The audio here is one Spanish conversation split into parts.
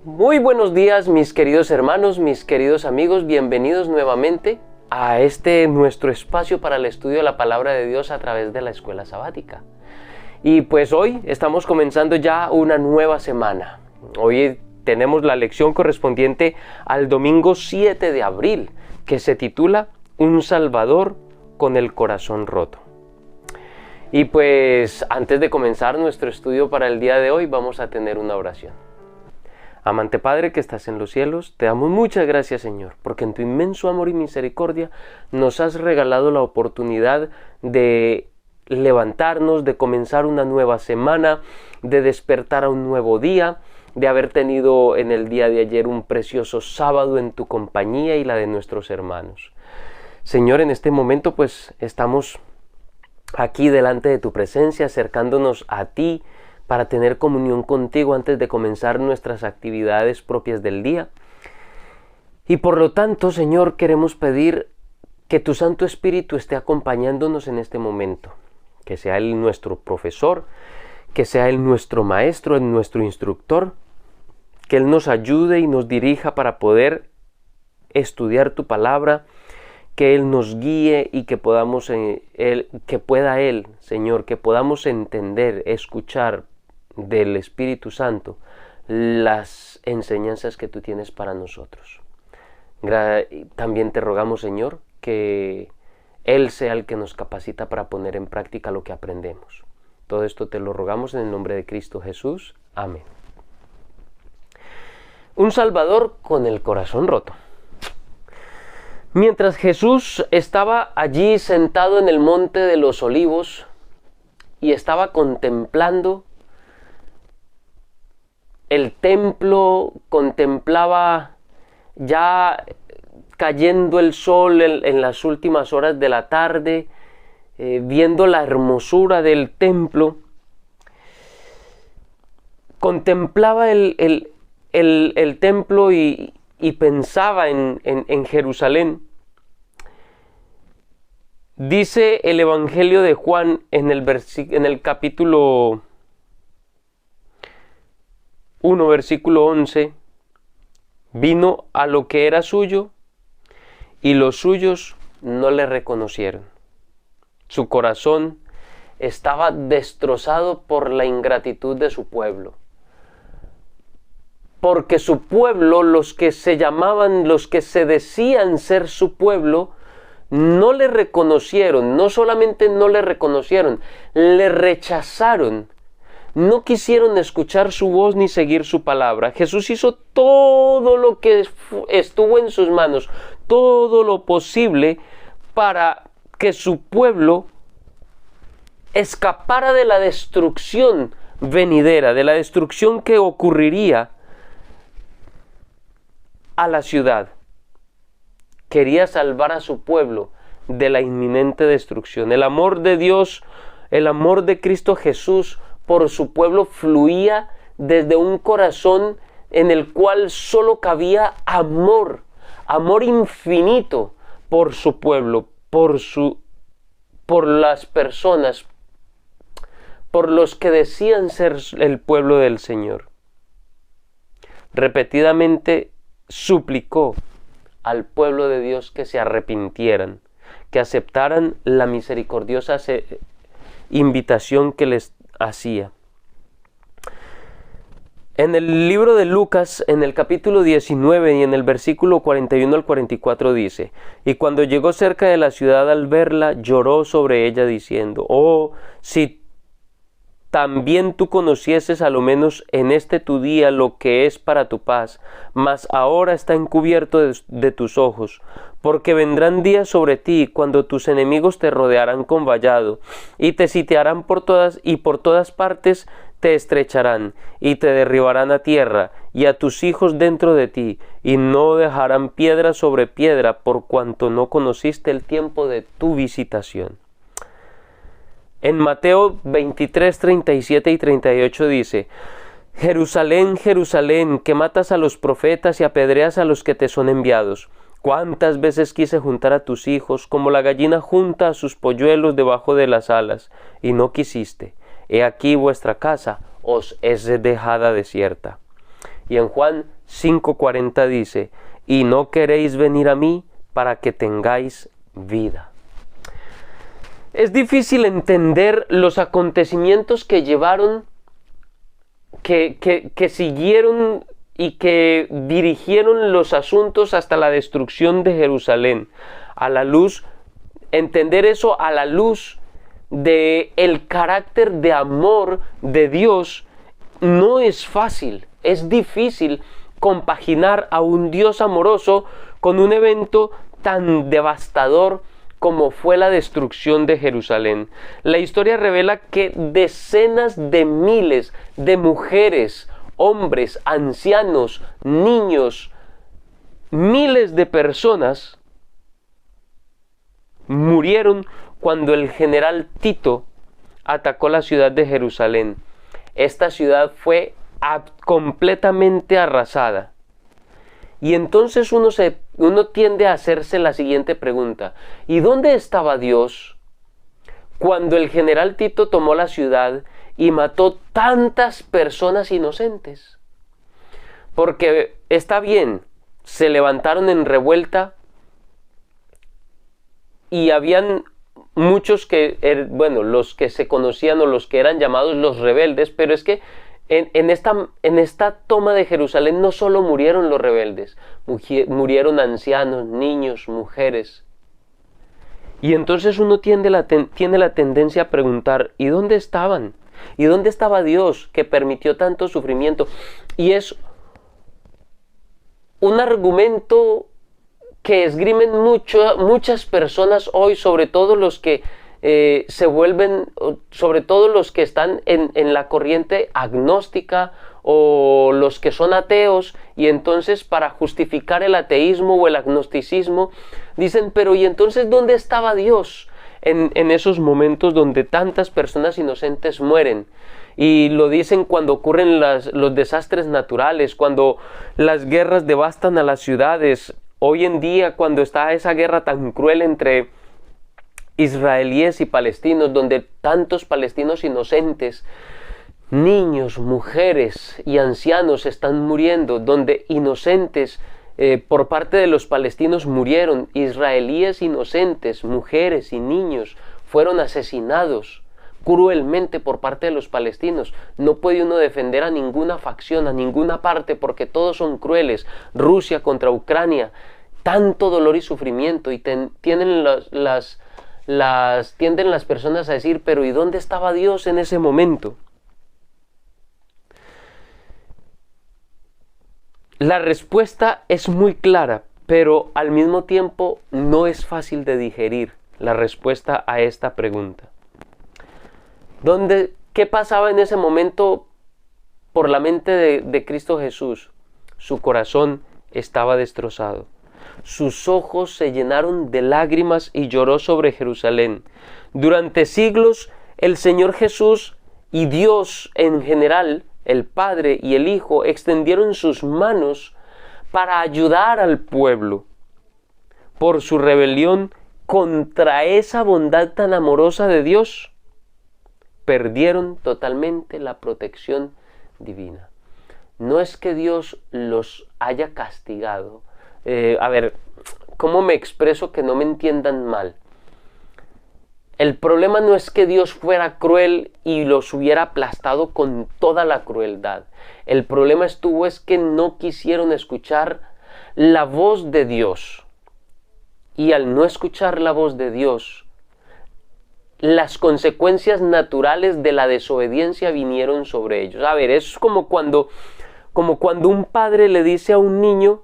Muy buenos días, mis queridos hermanos, mis queridos amigos, bienvenidos nuevamente a nuestro espacio para el estudio de la Palabra de Dios a través de la Escuela Sabática. Y pues hoy estamos comenzando ya una nueva semana. Hoy tenemos la lección correspondiente al domingo 7 de abril, que se titula Un Salvador con el corazón roto. Y pues antes de comenzar nuestro estudio para el día de hoy, vamos a tener una oración. Amante Padre que estás en los cielos, te damos muchas gracias, Señor, porque en tu inmenso amor y misericordia nos has regalado la oportunidad de levantarnos, de comenzar una nueva semana, de despertar a un nuevo día, de haber tenido en el día de ayer un precioso sábado en tu compañía y la de nuestros hermanos. Señor, en este momento pues estamos aquí delante de tu presencia, acercándonos a ti, para tener comunión contigo antes de comenzar nuestras actividades propias del día. Y por lo tanto, Señor, queremos pedir que tu Santo Espíritu esté acompañándonos en este momento, que sea Él nuestro profesor, que sea Él nuestro maestro, nuestro instructor, que Él nos ayude y nos dirija para poder estudiar tu palabra, que Él nos guíe y que pueda Él, Señor, que podamos entender, escuchar del Espíritu Santo las enseñanzas que tú tienes para nosotros. También te rogamos, Señor, que Él sea el que nos capacita para poner en práctica lo que aprendemos. Todo esto te lo rogamos en el nombre de Cristo Jesús. Amén. Un Salvador con el corazón roto. Mientras Jesús estaba allí sentado en el Monte de los Olivos y estaba contemplando el templo, contemplaba ya cayendo el sol en las últimas horas de la tarde, viendo la hermosura del templo, contemplaba el templo y pensaba en Jerusalén. Dice el Evangelio de Juan en el capítulo 1, versículo 11, vino a lo que era suyo y los suyos no le reconocieron. Su corazón estaba destrozado por la ingratitud de su pueblo. Porque su pueblo, los que se decían ser su pueblo, no le reconocieron, no solamente no le reconocieron, le rechazaron. No quisieron escuchar su voz ni seguir su palabra. Jesús hizo todo lo que estuvo en sus manos, todo lo posible para que su pueblo escapara de la destrucción venidera, de la destrucción que ocurriría a la ciudad. Quería salvar a su pueblo de la inminente destrucción. El amor de Dios, el amor de Cristo Jesús por su pueblo fluía desde un corazón en el cual solo cabía amor infinito por su pueblo, por las personas, por los que decían ser el pueblo del Señor. Repetidamente suplicó al pueblo de Dios que se arrepintieran, que aceptaran la misericordiosa invitación que les hacía. En el libro de Lucas, en el capítulo 19 y en el versículo 41 al 44 dice: y cuando llegó cerca de la ciudad al verla, lloró sobre ella diciendo: oh, si también tú conocieses a lo menos en este tu día lo que es para tu paz, mas ahora está encubierto de tus ojos, porque vendrán días sobre ti cuando tus enemigos te rodearán con vallado, y te sitiarán por todas partes te estrecharán, y te derribarán a tierra, y a tus hijos dentro de ti, y no dejarán piedra sobre piedra, por cuanto no conociste el tiempo de tu visitación. En Mateo 23, 37 y 38 dice: Jerusalén, Jerusalén, que matas a los profetas y apedreas a los que te son enviados. ¿Cuántas veces quise juntar a tus hijos, como la gallina junta a sus polluelos debajo de las alas, y no quisiste? He aquí vuestra casa os es dejada desierta. Y en Juan 5:40 dice, y no queréis venir a mí para que tengáis vida. Es difícil entender los acontecimientos que llevaron, que siguieron y que dirigieron los asuntos hasta la destrucción de Jerusalén. Entender eso a la luz de el carácter de amor de Dios no es fácil, es difícil compaginar a un Dios amoroso con un evento tan devastador como fue la destrucción de Jerusalén. La historia revela que decenas de miles de mujeres, hombres, ancianos, niños, miles de personas murieron cuando el general Tito atacó la ciudad de Jerusalén. Esta ciudad fue completamente arrasada. Y entonces uno tiende a hacerse la siguiente pregunta: ¿y dónde estaba Dios cuando el general Tito tomó la ciudad y mató tantas personas inocentes? Porque está bien, se levantaron en revuelta y habían muchos los que se conocían o los que eran llamados los rebeldes, pero es que en esta toma de Jerusalén no solo murieron los rebeldes, murieron ancianos, niños, mujeres. Y entonces uno tiene la tendencia a preguntar, ¿y dónde estaban? ¿Y dónde estaba Dios que permitió tanto sufrimiento? Y es un argumento que esgrimen muchas personas hoy, sobre todo los que sobre todo los que están en la corriente agnóstica o los que son ateos, y entonces para justificar el ateísmo o el agnosticismo dicen, pero ¿y entonces dónde estaba Dios en esos momentos donde tantas personas inocentes mueren? Y lo dicen cuando ocurren los desastres naturales, cuando las guerras devastan a las ciudades. Hoy en día, cuando está esa guerra tan cruel entre israelíes y palestinos, donde tantos palestinos inocentes, niños, mujeres y ancianos están muriendo, donde inocentes por parte de los palestinos murieron, israelíes inocentes, mujeres y niños fueron asesinados cruelmente por parte de los palestinos. No puede uno defender a ninguna facción, a ninguna parte, porque todos son crueles. Rusia contra Ucrania, tanto dolor y sufrimiento, y tienden las personas a decir, pero ¿y dónde estaba Dios en ese momento? La respuesta es muy clara, pero al mismo tiempo no es fácil de digerir la respuesta a esta pregunta. ¿Qué pasaba en ese momento por la mente de Cristo Jesús? Su corazón estaba destrozado. Sus ojos se llenaron de lágrimas y lloró sobre Jerusalén. Durante siglos, el Señor Jesús y Dios en general, el Padre y el Hijo, extendieron sus manos para ayudar al pueblo por su rebelión contra esa bondad tan amorosa de Dios. Perdieron totalmente la protección divina. No es que Dios los haya castigado. ¿Cómo me expreso que no me entiendan mal? El problema no es que Dios fuera cruel y los hubiera aplastado con toda la crueldad. El problema es que no quisieron escuchar la voz de Dios. Y al no escuchar la voz de Dios, las consecuencias naturales de la desobediencia vinieron sobre ellos. Es como cuando un padre le dice a un niño,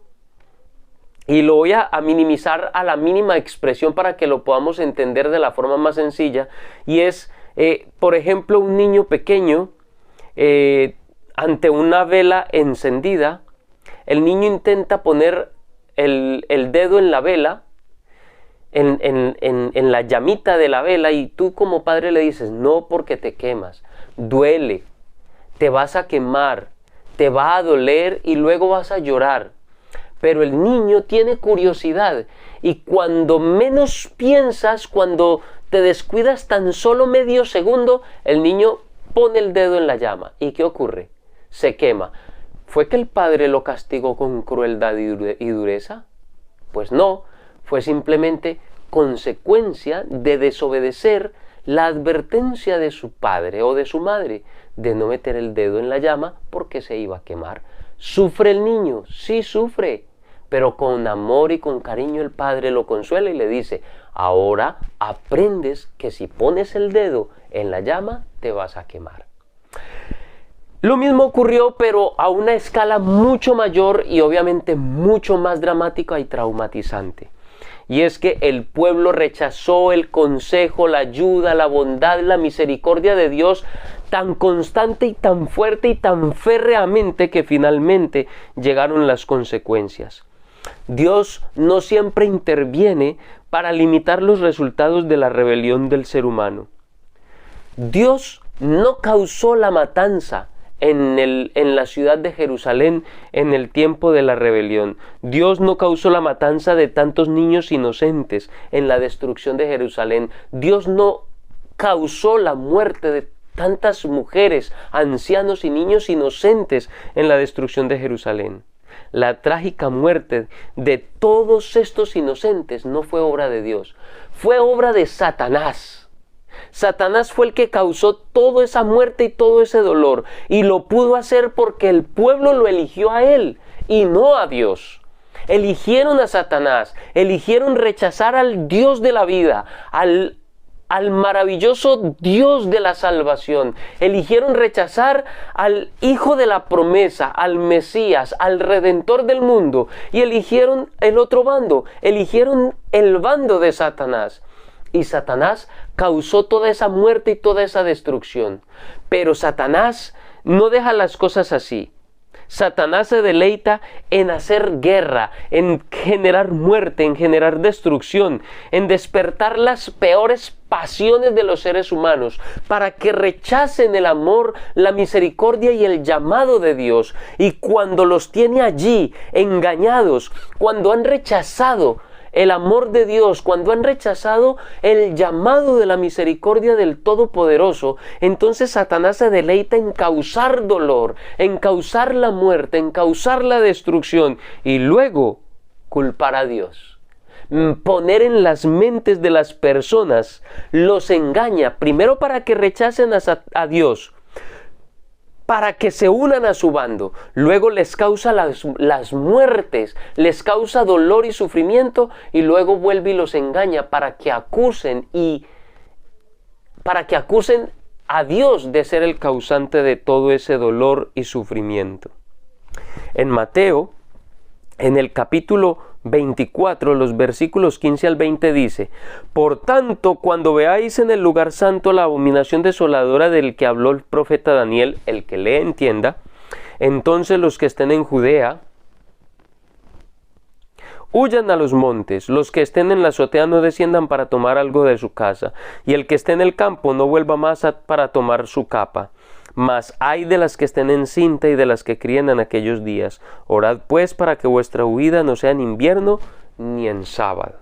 y lo voy a minimizar a la mínima expresión para que lo podamos entender de la forma más sencilla, y es, por ejemplo, un niño pequeño ante una vela encendida, el niño intenta poner el dedo en la vela, en la llamita de la vela, y tú como padre le dices, no, porque te quemas, duele, te vas a quemar, te va a doler y luego vas a llorar. Pero el niño tiene curiosidad, y cuando menos piensas, cuando te descuidas tan solo medio segundo, el niño pone el dedo en la llama. ¿Y qué ocurre? Se quema. ¿Fue que el padre lo castigó con crueldad y dureza? Pues no, fue simplemente consecuencia de desobedecer la advertencia de su padre o de su madre de no meter el dedo en la llama porque se iba a quemar. ¿Sufre el niño? Sí sufre, pero con amor y con cariño el padre lo consuela y le dice: ahora aprendes que si pones el dedo en la llama te vas a quemar. Lo mismo ocurrió, pero a una escala mucho mayor y obviamente mucho más dramática y traumatizante. Y es que el pueblo rechazó el consejo, la ayuda, la bondad, la misericordia de Dios tan constante y tan fuerte y tan férreamente que finalmente llegaron las consecuencias. Dios no siempre interviene para limitar los resultados de la rebelión del ser humano. Dios no causó la matanza en la ciudad de Jerusalén en el tiempo de la rebelión. Dios no causó la matanza de tantos niños inocentes en la destrucción de Jerusalén. Dios no causó la muerte de tantas mujeres, ancianos y niños inocentes en la destrucción de Jerusalén. La trágica muerte de todos estos inocentes no fue obra de Dios, fue obra de Satanás. Satanás fue el que causó toda esa muerte y todo ese dolor, y lo pudo hacer porque el pueblo lo eligió a él y no a Dios. Eligieron a Satanás, eligieron rechazar al Dios de la vida, al maravilloso Dios de la salvación. Eligieron rechazar al Hijo de la promesa, al Mesías, al Redentor del mundo, y eligieron el otro bando, eligieron el bando de Satanás. Y Satanás causó toda esa muerte y toda esa destrucción. Pero Satanás no deja las cosas así. Satanás se deleita en hacer guerra, en generar muerte, en generar destrucción, en despertar las peores pasiones de los seres humanos para que rechacen el amor, la misericordia y el llamado de Dios. Y cuando los tiene allí engañados, cuando han rechazado el amor de Dios, cuando han rechazado el llamado de la misericordia del Todopoderoso, entonces Satanás se deleita en causar dolor, en causar la muerte, en causar la destrucción y luego culpar a Dios. Poner en las mentes de las personas, los engaña, primero para que rechacen a Dios, para que se unan a su bando, luego les causa las muertes, les causa dolor y sufrimiento, y luego vuelve y los engaña para que acusen a Dios de ser el causante de todo ese dolor y sufrimiento. En Mateo, en el capítulo 24, los versículos 15 al 20 dice: por tanto, cuando veáis en el lugar santo la abominación desoladora del que habló el profeta Daniel, el que le entienda, entonces los que estén en Judea huyan a los montes, los que estén en la azotea no desciendan para tomar algo de su casa, y el que esté en el campo no vuelva más para tomar su capa. Mas ay de las que estén en cinta y de las que críen en aquellos días. Orad pues para que vuestra huida no sea en invierno ni en sábado.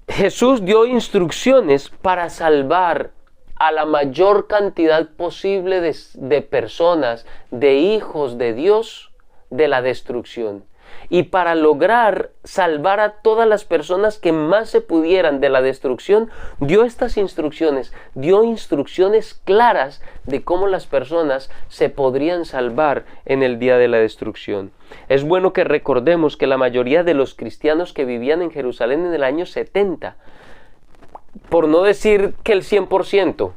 Jesús dio instrucciones para salvar a la mayor cantidad posible de personas, de hijos de Dios, de la destrucción. Y para lograr salvar a todas las personas que más se pudieran de la destrucción, dio estas instrucciones, dio instrucciones claras de cómo las personas se podrían salvar en el día de la destrucción. Es bueno que recordemos que la mayoría de los cristianos que vivían en Jerusalén en el año 70, por no decir que el 100%,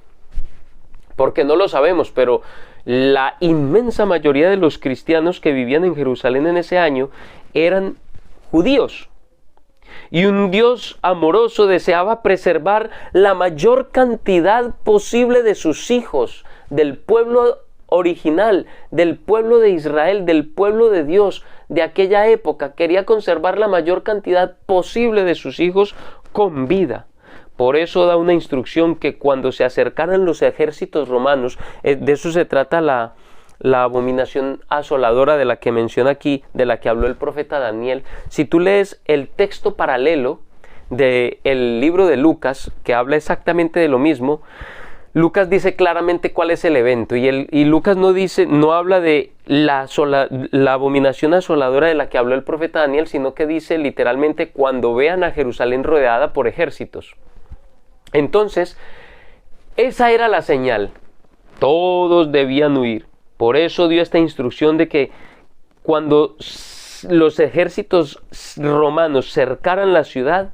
porque no lo sabemos, pero la inmensa mayoría de los cristianos que vivían en Jerusalén en ese año eran judíos. Y un Dios amoroso deseaba preservar la mayor cantidad posible de sus hijos, del pueblo original, del pueblo de Israel, del pueblo de Dios de aquella época. Quería conservar la mayor cantidad posible de sus hijos con vida. Por eso da una instrucción que cuando se acercaran los ejércitos romanos, de eso se trata la abominación asoladora de la que menciona aquí, de la que habló el profeta Daniel. Si tú lees el texto paralelo del libro de Lucas, que habla exactamente de lo mismo, Lucas dice claramente cuál es el evento y Lucas no habla de la abominación asoladora de la que habló el profeta Daniel, sino que dice literalmente cuando vean a Jerusalén rodeada por ejércitos. Entonces, esa era la señal. Todos debían huir. Por eso dio esta instrucción de que cuando los ejércitos romanos cercaran la ciudad,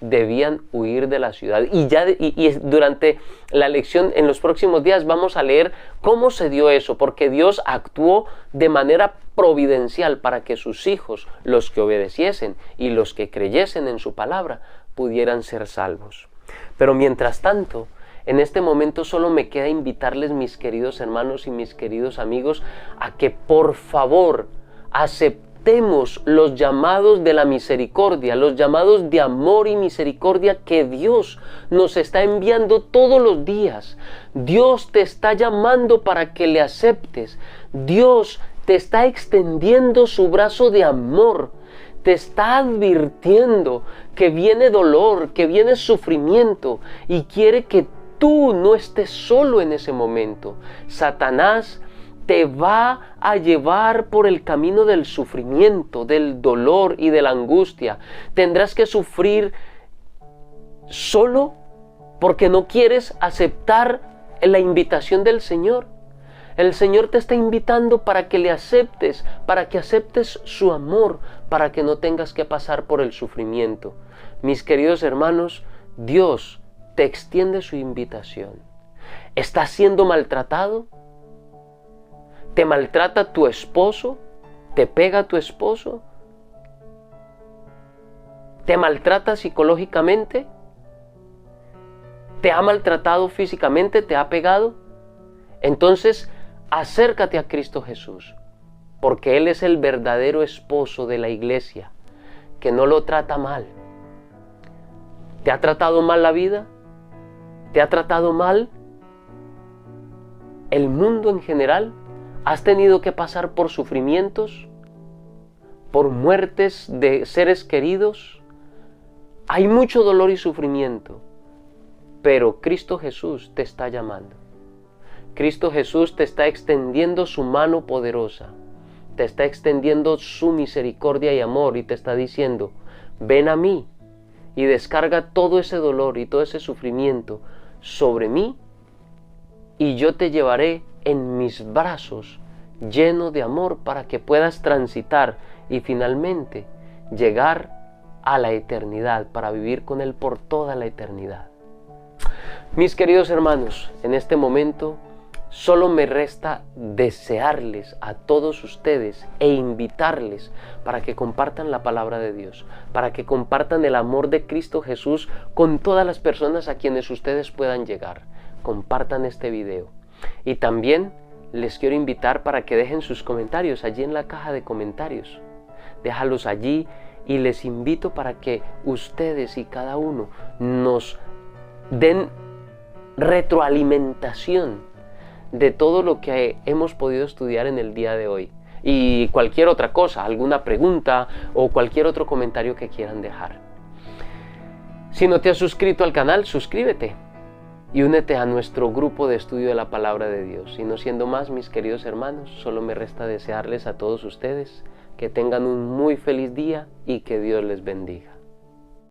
debían huir de la ciudad. Y durante la lección en los próximos días vamos a leer cómo se dio eso, porque Dios actuó de manera providencial para que sus hijos, los que obedeciesen y los que creyesen en su palabra, pudieran ser salvos. Pero mientras tanto, en este momento solo me queda invitarles, mis queridos hermanos y mis queridos amigos, a que por favor aceptemos los llamados de la misericordia, los llamados de amor y misericordia que Dios nos está enviando todos los días. Dios te está llamando para que le aceptes. Dios te está extendiendo su brazo de amor. Te está advirtiendo que viene dolor, que viene sufrimiento y quiere que tú no estés solo en ese momento. Satanás te va a llevar por el camino del sufrimiento, del dolor y de la angustia. Tendrás que sufrir solo porque no quieres aceptar la invitación del Señor. El Señor te está invitando para que le aceptes, para que aceptes su amor, para que no tengas que pasar por el sufrimiento. Mis queridos hermanos, Dios te extiende su invitación. ¿Estás siendo maltratado? ¿Te maltrata tu esposo? ¿Te pega tu esposo? ¿Te maltrata psicológicamente? ¿Te ha maltratado físicamente? ¿Te ha pegado? Entonces, acércate a Cristo Jesús, porque Él es el verdadero esposo de la iglesia, que no lo trata mal. ¿Te ha tratado mal la vida? ¿Te ha tratado mal el mundo en general? ¿Has tenido que pasar por sufrimientos? ¿Por muertes de seres queridos? Hay mucho dolor y sufrimiento, pero Cristo Jesús te está llamando. Cristo Jesús te está extendiendo su mano poderosa, te está extendiendo su misericordia y amor y te está diciendo, ven a mí y descarga todo ese dolor y todo ese sufrimiento sobre mí y yo te llevaré en mis brazos lleno de amor para que puedas transitar y finalmente llegar a la eternidad, para vivir con Él por toda la eternidad. Mis queridos hermanos, en este momento solo me resta desearles a todos ustedes e invitarles para que compartan la palabra de Dios, para que compartan el amor de Cristo Jesús con todas las personas a quienes ustedes puedan llegar. Compartan este video. Y también les quiero invitar para que dejen sus comentarios allí en la caja de comentarios. Déjalos allí y les invito para que ustedes y cada uno nos den retroalimentación de todo lo que hemos podido estudiar en el día de hoy. Y cualquier otra cosa, alguna pregunta o cualquier otro comentario que quieran dejar. Si no te has suscrito al canal, suscríbete y únete a nuestro grupo de estudio de la Palabra de Dios. Y no siendo más, mis queridos hermanos, solo me resta desearles a todos ustedes que tengan un muy feliz día y que Dios les bendiga.